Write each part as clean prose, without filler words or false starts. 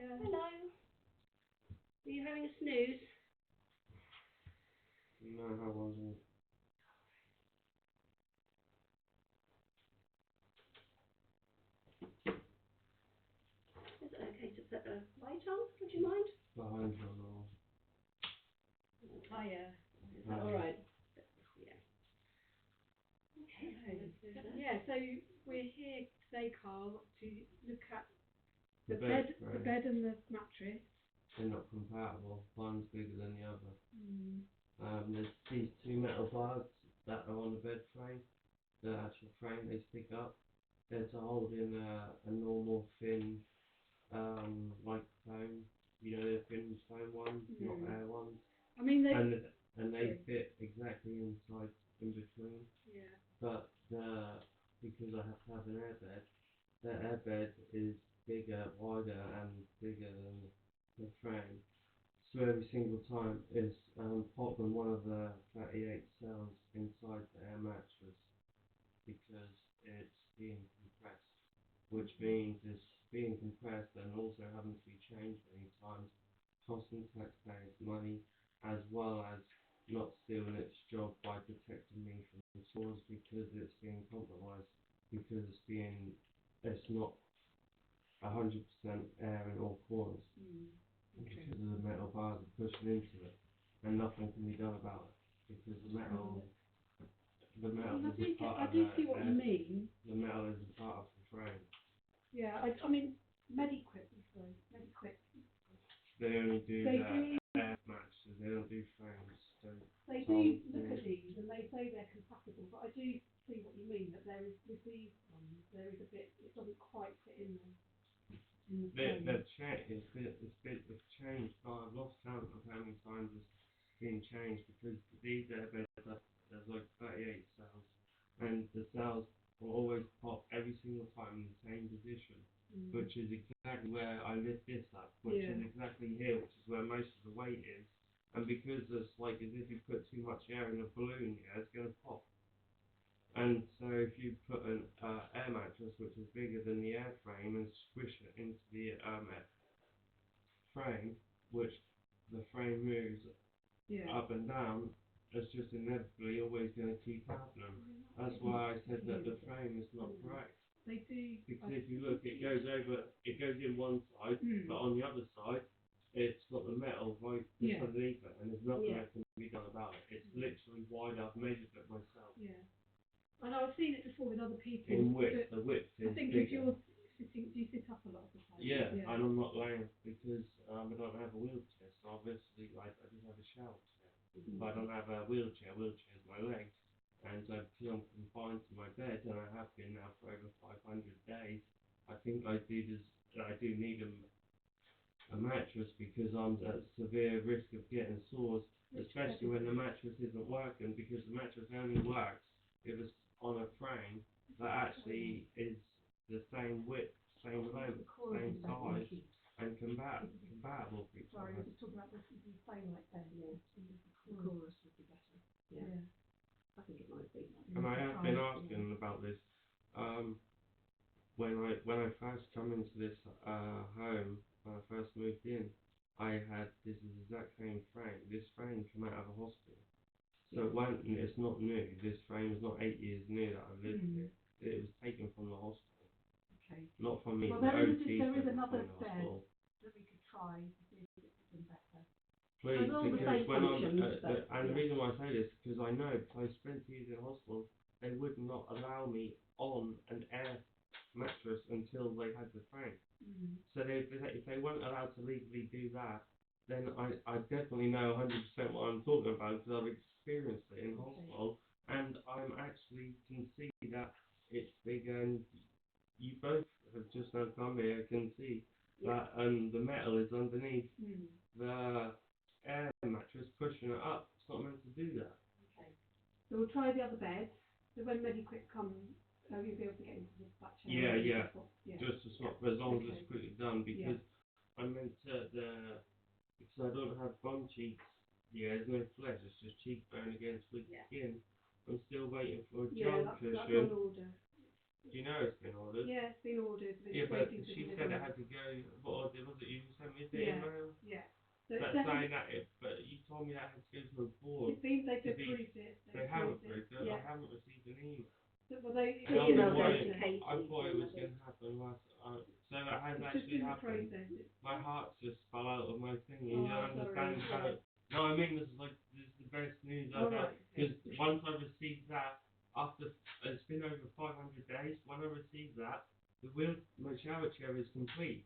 Hiya. Hello. Are you having a snooze? No, I wasn't. Is it okay to put a light on? Would you mind? Behind you or... Hiya. Is that alright? Yeah. Okay. Yeah, so we're here today, Carl, to look at the bed and the mattress. They're not compatible. One's bigger than the other. There's these two metal bars that are on the bed frame. The actual frame they stick up. They're to hold in a normal thin, like foam. You know, the thin foam ones, not air ones. I mean, and they fit exactly inside, in between. Yeah. But because I have to have an airbed, the airbed is bigger, wider, and bigger than the frame. So every single time it's popping one of the 38 cells inside the air mattress because it's being compressed, which means it's being compressed and also having to be changed many times, costing taxpayers money, as well as not stealing its job by protecting me from the sores because it's being compromised, because it's not 100% air in all corners. Okay. Because of the metal bars are pushing into it, and nothing can be done about it because the metal I is a part I of do the see what you mean. The metal is a part of the frame. Yeah, I mean, Mediquip. They only do air mattresses. They don't do frames. They do look at these and they say they're compatible, but I do see what you mean, that there is, with these ones, there is a bit, it doesn't quite fit in there. They've changed. It's changed. Oh, I've lost count of how many times it's been changed because these airbeds there's like 38 cells, and the cells will always pop every single time in the same position, which is exactly where I lift this up, which is exactly here, which is where most of the weight is. And because it's like as if you put too much air in a balloon here, it's going to pop. And so if you put an air mattress which is bigger than the airframe and squish it into the frame, which the frame moves up and down, it's just inevitably always going to keep happening. That's why I said that the frame is not correct. They do. Because if you look, it goes in one side, but on the other side, it's got the metal right just underneath it, and there's nothing that can be done about it. It's literally wide. I've measured it myself. Yeah. And I've seen it before with other people. In width, the width is I think bigger. if you're sitting, do you sit up a lot of the time? Yeah, and I'm not laying because I don't have a wheelchair, so obviously I just have a shower chair. But I don't have a wheelchair. Wheelchair is my legs, and so because I'm confined to my bed, and I have been now for over 500 days, I think I do need a mattress because I'm at severe risk of getting sores, especially when the mattress isn't working, because the mattress only works if it's on a frame that actually is the same width, same length, same size, and compatible for each other. Sorry, I was talking about this is the same like that. Yeah, the chorus would be better. Yeah. I think it might be. And I have been asking about this. When I first come into this home, when I first moved in, I had this exact same frame. This frame came out of a hospital. So it's not new. This frame is not 8 years new that I've lived here. It was taken from the hospital. Okay. Not from me. Well, the there OT is another from the bed hospital. that we could try to see if it's even better. Please, because when the reason why I say this is because I know I spent years in hospital, they would not allow me on an air mattress until they had the frame. So if they weren't allowed to legally do that, then I definitely know 100% what I'm talking about because I've experienced it in hospital, and I'm actually can see that it's big, and you both have just now come here can see that the metal is underneath the air mattress pushing it up. It's not meant to do that. Okay. So we'll try the other bed. So when Mediquip comes, you'll be able to get into that chair. Yeah. Just to swap, as long as it's quickly done, because I meant to because I don't have bum cheeks. Yeah, there's no flesh. It's just cheekbone against with skin. I'm still waiting for a gel cushion. That's on order. Do you know it's been ordered? Yeah, it's been ordered. But Yeah, it's but waiting for she said it had to go. What was it? You sent me the email. Yeah. So That's saying that but you told me that had to go to a board. they've approved it. They haven't approved it. Yeah. I haven't received an email. Well, they The email goes to I Katie. thought it was going to happen last. So it has it's actually just in the happened. process. My heart just fell out of my thing. Oh, You don't understand sorry. how. No, I mean this is the best news I've had. Because once I received that, after it's been over 500 days. When I received that, my shower chair is complete.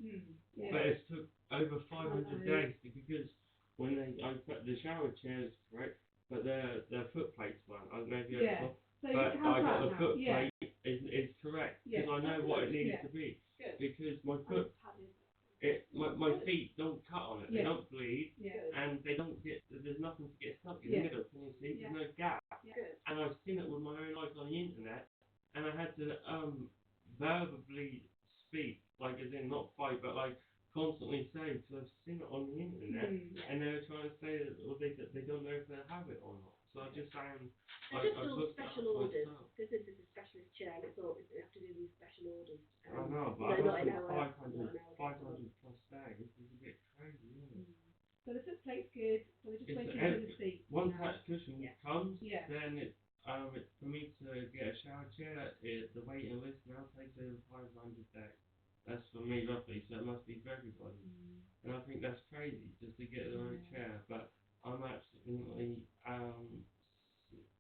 Yeah. But it took over 500 days because when I put the shower chairs correct, but their foot plates weren't. I don't know if you ever saw. So But I got the foot plate is correct because I know what it needs to be. Good. Because my foot, my feet don't cut on it. They don't bleed, and they don't get. There's nothing to get stuck in the middle. Can you see? There's no gap. Good. And I've seen it with my own eyes on the internet, and I had to verbally speak, like as in not fight, but like constantly say, because I've seen it on the internet, and they were trying to say that they don't know if they have it or not. So I just saying. They're just all special orders, because this is a specialist chair, and it's all, they have to do these special orders. I know, but not in 500 plus days is a bit crazy, isn't it? So the foot plate's good, so we're just waiting for the seat. Once that cushion comes, then it, for me to get a shower chair, the waiting list now takes over 500 days. That's for me roughly, so it must be for everybody. And I think that's crazy, just to get their own chair, but I'm absolutely,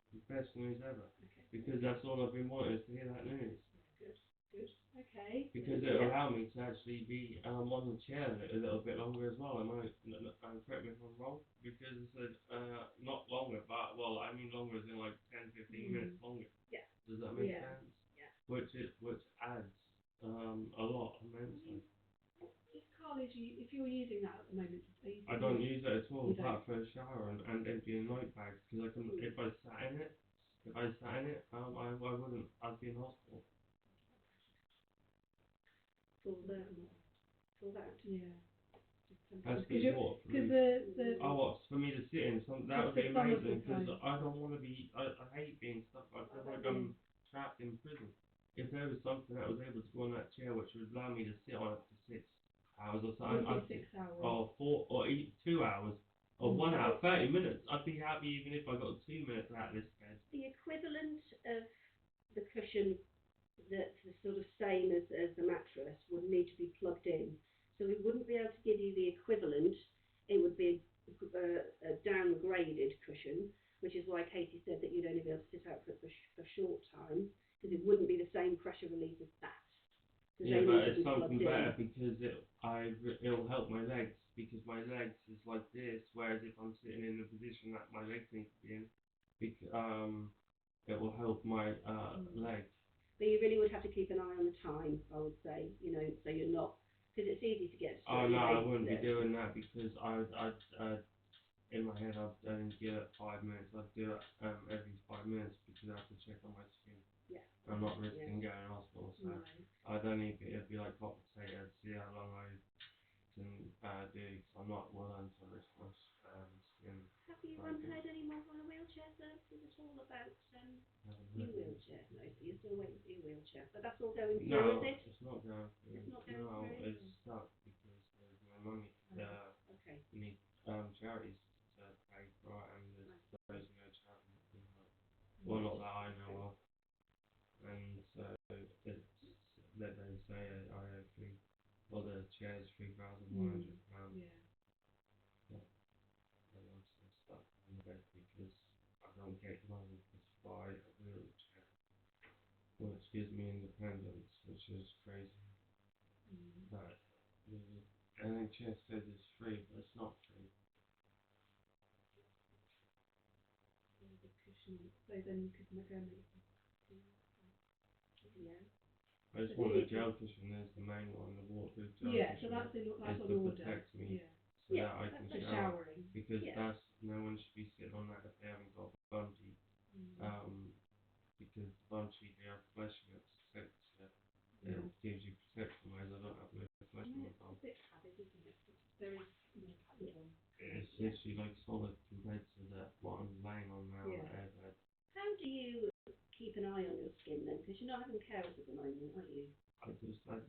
the best news ever, because that's all I've been wanting is to hear that news. Good. Okay. Because it will allow me to actually be on the chair a little bit longer as well. Correct me if I'm wrong, because it said not longer, but well, I mean longer as in like 10-15 minutes longer. Yeah. Does that make sense? Yeah. Which adds a lot immensely. If Carl, if you're using that at the moment, I don't use it at all apart for a shower and emptying night bags, because if I sat in it, I wouldn't. I'd be in hospital. For that. Yeah. Has to be water for me. For me to sit in, that would be amazing, because I don't want to be. I hate being stuck. I feel like I'm trapped in prison. If there was something that was able to go on that chair, which would allow me to sit on it for 6 hours or something, 6 hours, or 4, or 2 hours, or 1 hour, 30 minutes, I'd be happy even if I got 2 minutes out of this bed. The equivalent of the cushion that's the sort of same as the mattress would need to be plugged in. So we wouldn't be able to give you the equivalent. It would be a downgraded cushion, which is why Katie said that you'd only be able to sit out for a short time, because it wouldn't be the same pressure relief as that. Yeah, but it's something better because it'll help my legs, because my legs is like this, whereas if I'm sitting in the position that my legs need to be in, it will help my legs. But you really would have to keep an eye on the time, I would say, so you're not, because it's easy to get. Oh no, I wouldn't be doing that, because I'd in my head I'd only give it 5 minutes. I'd do it every 5 minutes because I have to check on my skin. Yeah. I'm not risking going to hospital, so I'd only it'd be like hot potato to see how long I can do, because I'm not willing to risk my skin. Have you heard any more on a wheelchair services at all about your wheelchair? No, so you're still waiting for your wheelchair, but that's all going through, No, is it? it's not going through. It's not going through. It's stuck because there's no money. Okay. You need charities to pay for it, and there's no charity. Well, not that I know of. And so it's that they say I owe the chair's £3,100. But I'm still stuck in the bed because I don't get money to buy a wheelchair, which gives me independence, which is crazy. But the NHS says it's free, but it's not free. So then you could go and make I just want the gel cushion. There's the main one, the waterproof gel cushion. so that's on to order. protect me, so Yeah. that I can For shower. showering. Because no one should be sitting on that if they haven't got a bungee. Because bungee, they have flesh in it, protects it. It gives you protection, whereas I don't have no flesh in my bum. It's a bit padded, isn't it? There is more padded one. It's literally like solid compared to what I'm laying on now, the airbed. How do you keep an eye on your skin then? because you're not having carers at the moment, are you? I just had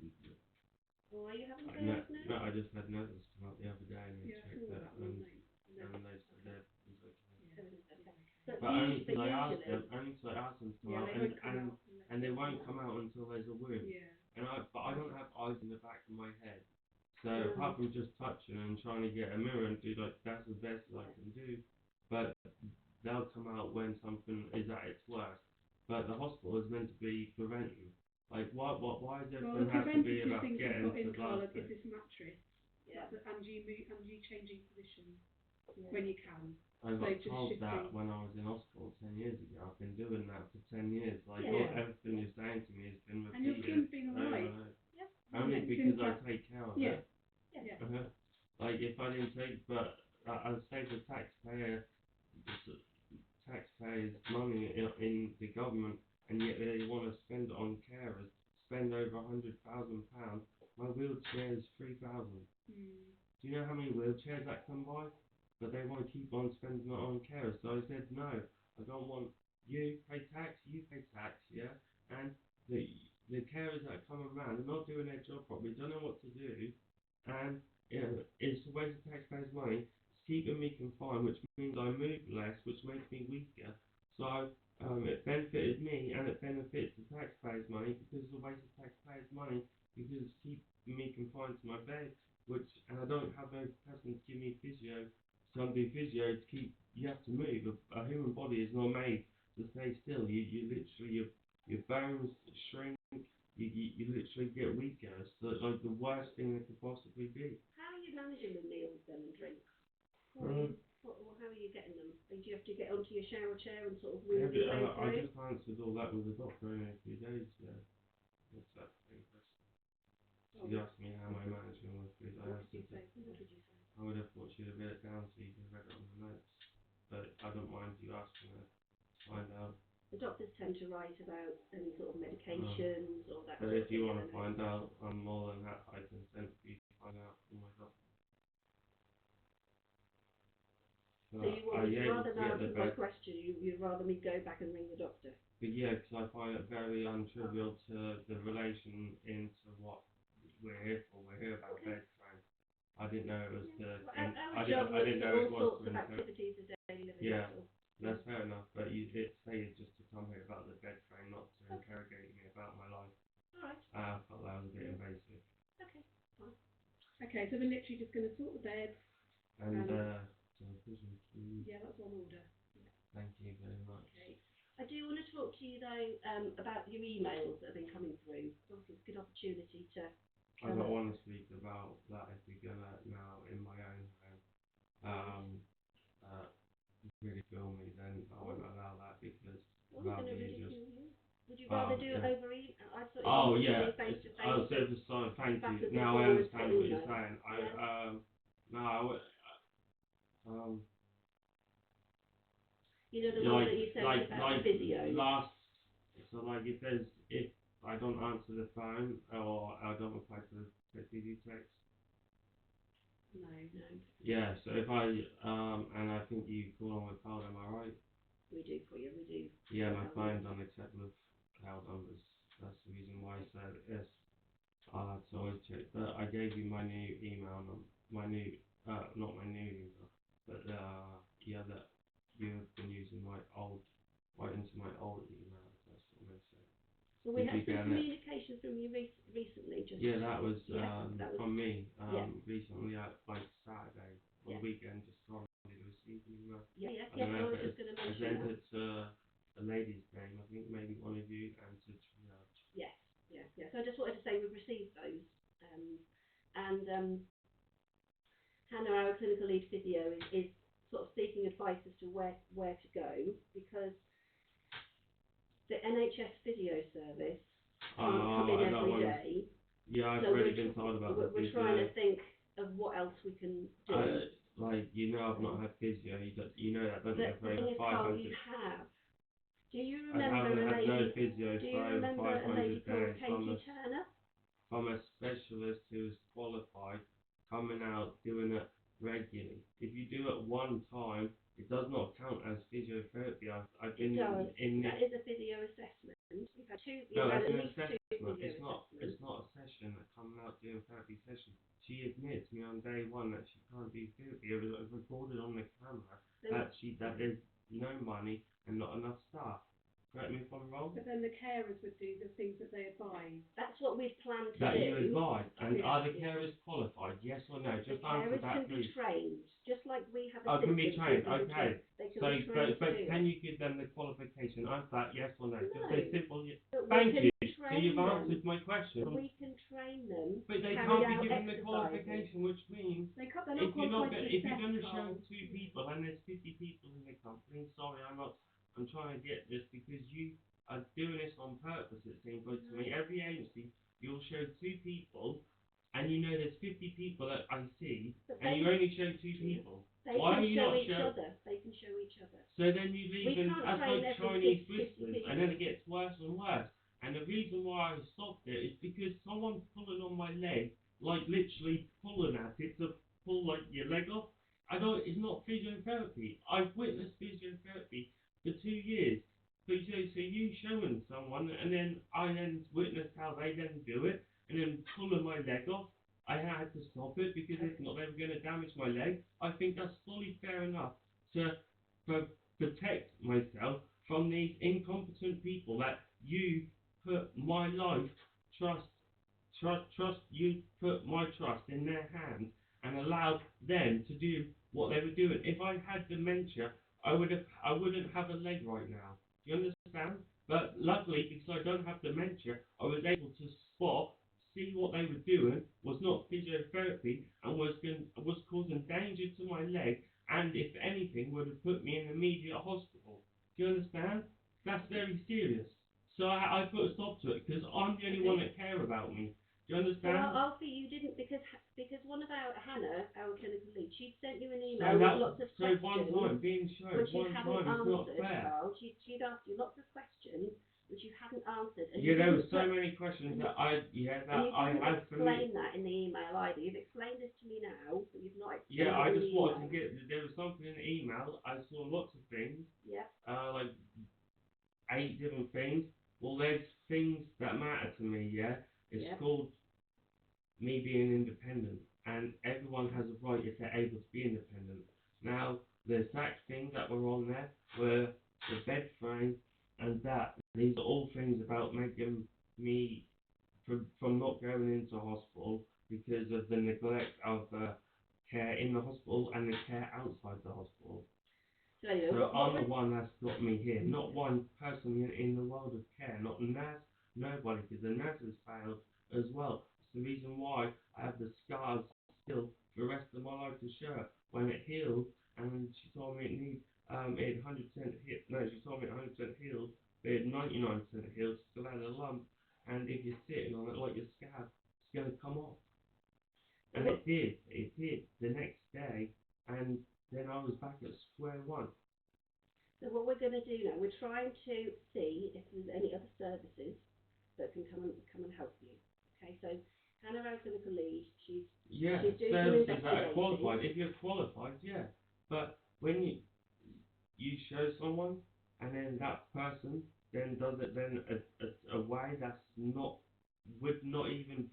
Or are you having no, carers now? no, I just had nurses come up the other day and they Yeah, I checked saw that that and one. they said that it was okay. So it is okay. But only because I asked usually, them, only because I asked them to come Yeah, out they won't come out and they won't come out until there's a wound. Yeah. But I don't have eyes in the back of my head. So No. apart from just touching and trying to get a mirror and do like that's the best I can do. But they'll come out when something is at its worst. But the hospital is meant to be preventing. Like why does Well, everything the have to be preventative about things we've getting got to in, Carla, last is day? this mattress. yeah. And you changing positions Yeah. when you can. I So got just told that shifting. when I was in hospital 10 years ago. I've been doing that for 10 years. Like Yeah. everything you're saying to me has been And your repeated. skin's been over and alright. over. Yeah. Only Yeah, because since I that- take care of Yeah. it. Yeah. Like if I didn't take, but I'd say the taxpayers' money in the government, and yet they want to spend it on carers. Spend over £100,000. My wheelchair is 3,000. Mm. Do you know how many wheelchairs that can buy? But they want to keep on spending it on carers. So I said no. I don't want you pay tax. You pay tax, yeah. And the carers that come around are not doing their job properly. Don't know what to do, and it's a waste of taxpayers' money. It's keeping me confined, which means I move less, which makes me weaker. So it benefited me and it benefits the taxpayers' money because it's a waste of taxpayers' money because it's keeping me confined to my bed, and I don't have no person to give me physio. So I'm doing physio to keep. You have to move. A human body is not made to stay still. You literally your bones shrink. You literally get weaker. So it's like the worst thing that could possibly be. How are you managing the meals then and drinks? How are you getting them? Do you have to get onto your shower chair and sort of wheel your way I through? just answered all that with the doctor in a few days. What's that thing? She asked me how my management was good. I What did you say? I would have thought she'd have written it down so you could have read it on the notes. But I don't mind you asking her to find out. The doctors tend to write about any sort of medications or that But sort of if you thing. want to find out, I'm more than happy. I can send for you to find out from my doctor. So you want me to, rather than answer my question, you'd rather me go back and ring the doctor? But yeah, because I find it very untrivial to the relation into what we're here for. We're here about bed frame. I didn't know it was Our job was all sorts of activities of daily living. Yeah, that's fair enough. But it stated just to come here about the bed frame, not to interrogate me about my life. All right. I felt that was a bit invasive. Okay, fine. Okay, so we're literally just going to sort the bed. And yeah, that's on order. Yeah. Thank you very much. Okay. I do want to talk to you though about your emails that have been coming through. Obviously, it's a good opportunity to. I don't want to speak about that if you're gonna now in my own home. Ridicule me, then I won't allow that because Well, I'm going to ridicule you. Would you rather do it over email? I thought face to face. Oh, so sorry, thank you. Now I understand what you're saying. You know the one that you said about physio. So like if I don't answer the phone or I don't reply to the physio text. No. Yeah, so if I and I think you call on my cloud, am I right? We do for you, we do. Yeah, my phone don't accept with cloud numbers. That's the reason why. So yes, I'll have to always check. But I gave you my new email number, not my new email, but that you've been using my old, right into my old email. That's what I'm saying. Well, we had some communication from you recently. That was from me. Recently, like Saturday on the weekend, just gone. Did you receive an email? Yeah. I was just going to mention that. I sent it to a lady's name. I think maybe one of you and to Triage. Yes. So I just wanted to say we've received those, and Hannah, our clinical lead physio, is sort of seeking advice as to where to go because the NHS physio service can't come in every day. Yeah, I've already been told about that. We're trying to think of what else we can do. I've not had physio. You know that, don't you? The thing is, Carl, you have. Do you remember a lady? Do you remember a lady called Katie Turner? From a specialist who's qualified, coming out doing it regularly. If you do it one time, it does not count as physiotherapy. I've been in. That is a physio assessment had two, No, you've had it's at an least two assessment. physio It's not. assessments. It's not a session that come out doing therapy session. She admits me on day one that she can't do therapy. It was recorded on the camera that there's no money and not enough staff. Correct me if I'm wrong. But then the carers would do the things that they advise. That's what we've planned to That do. you advise. And Yeah. are the carers qualified? Yes or no? The Just answer carers that, can be please. trained, just like we have Oh, can be assistants. trained. Okay. They can So, be trained but to do can it. you give them the qualification? Answer that, yes or no? Just No. say simple. Yes. But we Thank can you. So train you've them. answered my question. We can train them. But they carry can't out be given the exercises. qualification, which means They're not if qualified to you're going to assess, show Carl. 2 people and there's 50 people in the company, sorry, I'm trying to get this because you are doing this on purpose. It seems like to me. Every agency, you'll show 2 people, and you know there's 50 people that I see, and you only show 2 people. They Why can are you show not each other. They can show each other. So then you leave, We and can't that's train like every Chinese 50 whispers, people. and then it gets worse and worse. And the reason why I stopped it is because someone's pulling on my leg, like literally pulling at it to pull like your leg off. It's not physiotherapy. I've witnessed physiotherapy for 2 years. So you showing someone, and then I then witnessed how they then do it, and then pulling my leg off. I had to stop it because if not, they were going to damage my leg. I think that's fully fair enough to protect myself from these incompetent people that you put my life, you put my trust in their hands and allowed them to do what they were doing. If I had dementia, I wouldn't have a leg right now. Do you understand? But luckily, because I don't have dementia, I was able to see what they were doing was not physiotherapy and was causing danger to my leg, and if anything, would have put me in immediate hospital. Do you understand? That's very serious. So I put a stop to it because I'm the only one that care about me. Do you understand? Well, Alfie, you didn't because one of Hannah, our clinical lead, she sent you an So email with lots of questions. one time being shown, which you one hadn't time is not answered, fair. Carl. She'd asked you lots of questions which you hadn't answered. And Yeah, you there were didn't so many questions that I and you had didn't for me. explain that in the email either. You've explained this to me now, but you've not explained Yeah, it I in just the wanted to email. get. There was something in the email. I saw lots of things. Yeah. Like 8 different things. Well, there's things that matter to me. Yeah, it's called me being independent, and everyone has a right if they're able to be independent. Now, the exact things that were on there were the bed frame and that. These are all things about making me from not going into hospital because of the neglect of care in the hospital and the care outside the hospital. So anyway, So I'm the one that's got me here, not one person in the world of care, not a nurse, nobody, because the nurses failed as well. It's the reason why I have the scars still for the rest of my life to show it. When it healed, and she told me it 100% healed. No, she told me it 100% healed, but it 99% healed. Still had a lump, and if you're sitting on it like your scab, it's going to come off. And it did the next day, and then I was back at square one. So what we're going to do now, we're trying to see if there's any other services that can come and help you. Okay, so Hannah, our clinical lead, she's doing services that are investigating. qualified. If you're qualified, yeah. But when you show someone, and then that person then does it then a way that's would not even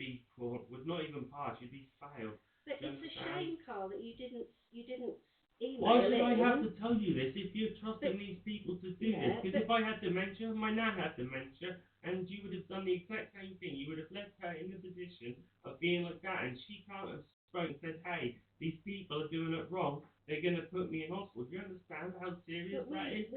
pass. You'd be failed. But it's a shame, Carl, that you didn't email Why should I in. have to tell you this if you're trusting these people to do this? Because if I had dementia, my nan had dementia, and you would have done the exact same thing. You would have left her in the position of being like that, and she can't have spoken and said, hey, these people are doing it wrong. They're going to put me in hospital. Do you understand how serious that is?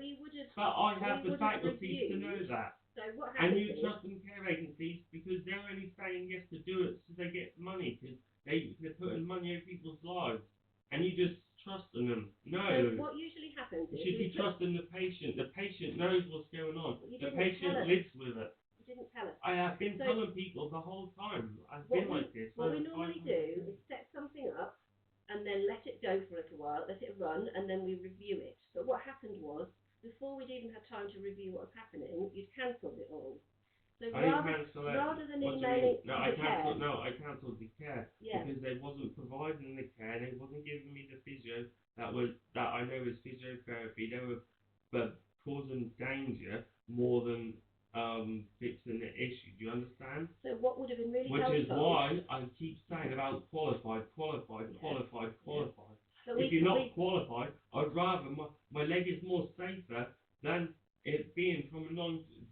But I have the faculties to know that. So what and happens you trust in care agencies because they're only saying yes to do it so they get money, because they're putting money over people's lives. And you just trust in them. No. So what usually happens is you should be trusting the patient. The patient knows what's going on. The patient lives with it. You didn't tell us. I have been telling people the whole time. I've been like this. What we normally do is set something up and then let it go for a little while, let it run, and then we review it. But what happened was, before we'd even had time to review what was happening, you'd cancelled it all. So rather than emailing I cancelled the care Yeah. because they wasn't providing the care. They wasn't giving me the physio that I know is physiotherapy. They were causing danger more than fixing the issue. Do you understand? So what would have been really Which helpful... is why I keep saying about qualified. But If you're not qualified, I'd rather my leg is more safer than it being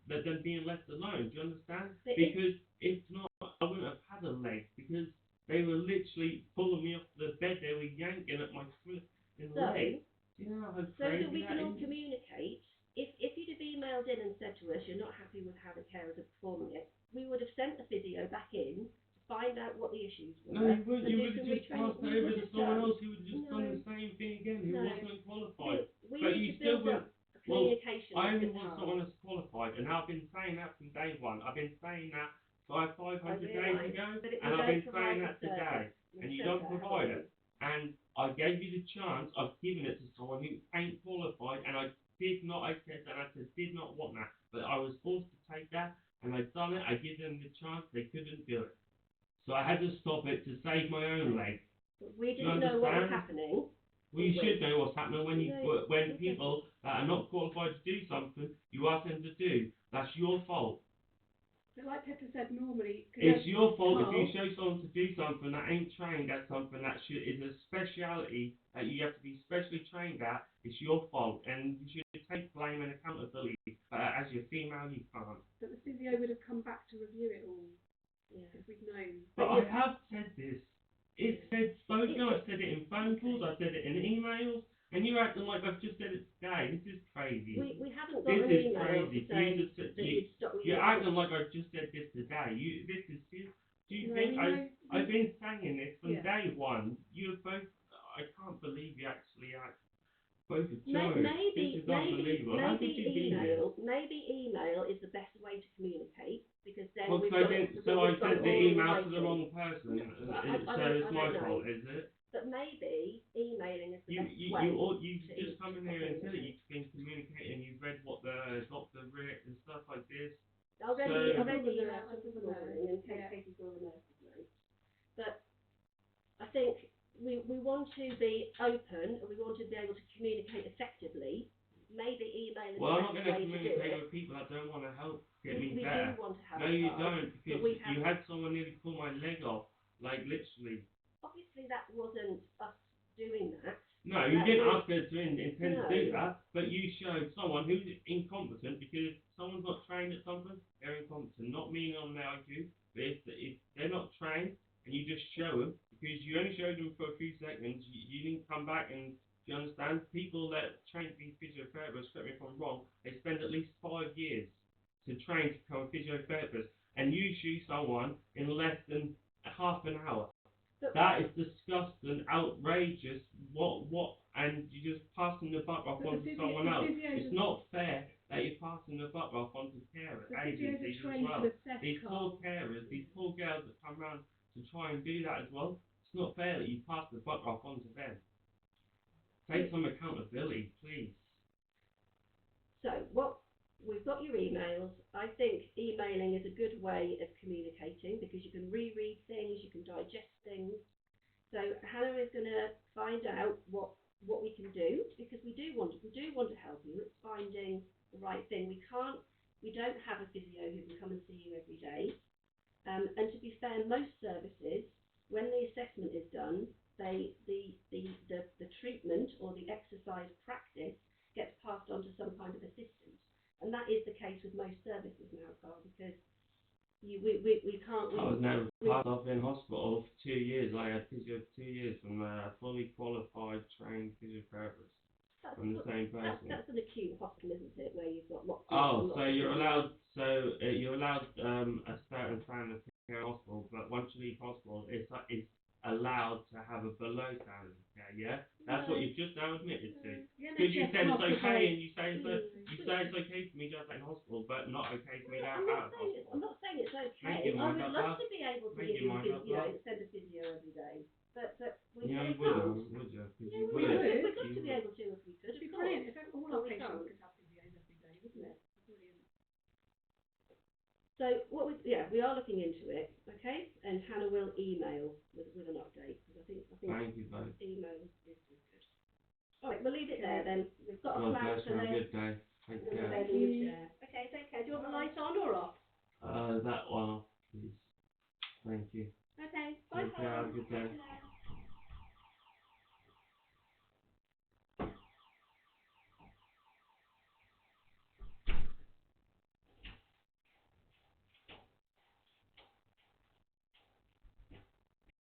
than being left alone. Do you understand? Because if not, I wouldn't have had a leg, because they were literally pulling me off the bed. They were yanking at my foot and leg. You know how so crazy that we that can all is? communicate. If you'd have emailed in and said to us you're not happy with how the carers are performing it, we would have sent the physio back in to find out what the issues were. No, you wouldn't. You would have just passed it over to someone else who would have just done the same thing again, who wasn't qualified. We But need you to still build up wouldn't. a communication. I only want someone that's qualified, and I've been saying that from day one. I've been saying that 500 days ago, and I've been saying that today, and you don't provide it. And I gave you the chance. I've given it to someone who ain't qualified, and I did not. I said that I did not want that, but I was forced to take that, and I've done it. I give them the chance. They couldn't do it, so I had to stop it to save my own leg. But we didn't know what was happening. Well, you should know what's happening when people that are not qualified to do something, you ask them to do. That's your fault. But like Pippa said, normally... It's your fault if you show someone to do something that ain't trained at something that is a speciality that you have to be specially trained at. It's your fault, and you should take blame and accountability. But as you're female, you can't. But the physio would have come back to review it all if we'd known. But I have said this. It's said spoken. I've said it in phone calls. I've said it in emails. And you're acting like I've just said it today. This is crazy. We haven't got an email saying that you'd stop... You're acting like I've just said this today. This is... Do you think I've been saying this from day one? You're both... I can't believe you actually both are jokes. This is unbelievable. How could you do this? Maybe email is the best way to communicate, because then I sent the email to the wrong person. So it's my fault, is it? But maybe emailing is the best way. You just come in here and said it. You can communicate, and you've read what the doctor read and stuff like this. I read the emails this morning, and Katie's all the nurses know. But I think we want to be open, and we want to be able to communicate effectively. Maybe emailing is the best way to do it. Well, I'm not going to communicate with people that don't want to help get me better. We do want to help. No, you don't, because you had someone nearly pull my leg off, like literally. Obviously, that wasn't us doing that. No, you didn't ask her to intend to do that, but you showed someone who's incompetent, because if someone's not trained at something, they're incompetent. Not meaning on their IQ, but if they're not trained and you just show them, because you only showed them for a few seconds, you didn't come back and, do you understand? People that train to be physiotherapists, correct me if I'm wrong, they spend at least 5 years to train to become a physiotherapist, and you shoot someone in less than half an hour. That is disgusting, outrageous. And you're just passing the buck off onto someone else. It's not fair that you're passing the buck off onto carers, agencies as well. These poor carers, these poor girls that come around to try and do that as well. It's not fair that you pass the buck off onto them. Take some accountability, please. So, we've got your emails. I think emailing is a good way of communicating, because you can reread things, you can digest things. So Hannah is going to find out what we can do, because we do want to help you. It's finding the right thing. We don't have a physio who can come and see you every day. And to be fair, most services, when the assessment is done, the treatment or the exercise practice gets passed on to some kind of assistant. And that is the case with most services now, Carl, because we can't... I was never passed off in hospital for 2 years. I had physio for 2 years from a fully qualified, trained physiotherapist from the same person. That's an acute hospital, isn't it, where you've got lots of... Oh, so you're allowed a certain standard of care in hospital, but once you leave hospital, it's allowed to have a below standard of care, yeah? That's what you've just now admitted to. Because you said it's okay, and you say it's okay for me to have that in hospital, but not okay for me to have that in hospital. I'm not saying it's okay. I Make your mind would up, love to be able to give you, send a physio every day. But we you can't. Would you? We'd love to be able to if we could. It'd be brilliant if all our patients could have physios every day, wouldn't it? Brilliant. So we are looking into it, okay? And Hannah will email with an update, because I think Thank you both. Email is good. All right, we'll leave it there then. We've got a God plan bless for you. Have a good day. Take care. Okay, take care. Do you want the light on? Thank you. Okay, bye. Take care. Have a good day. Bye.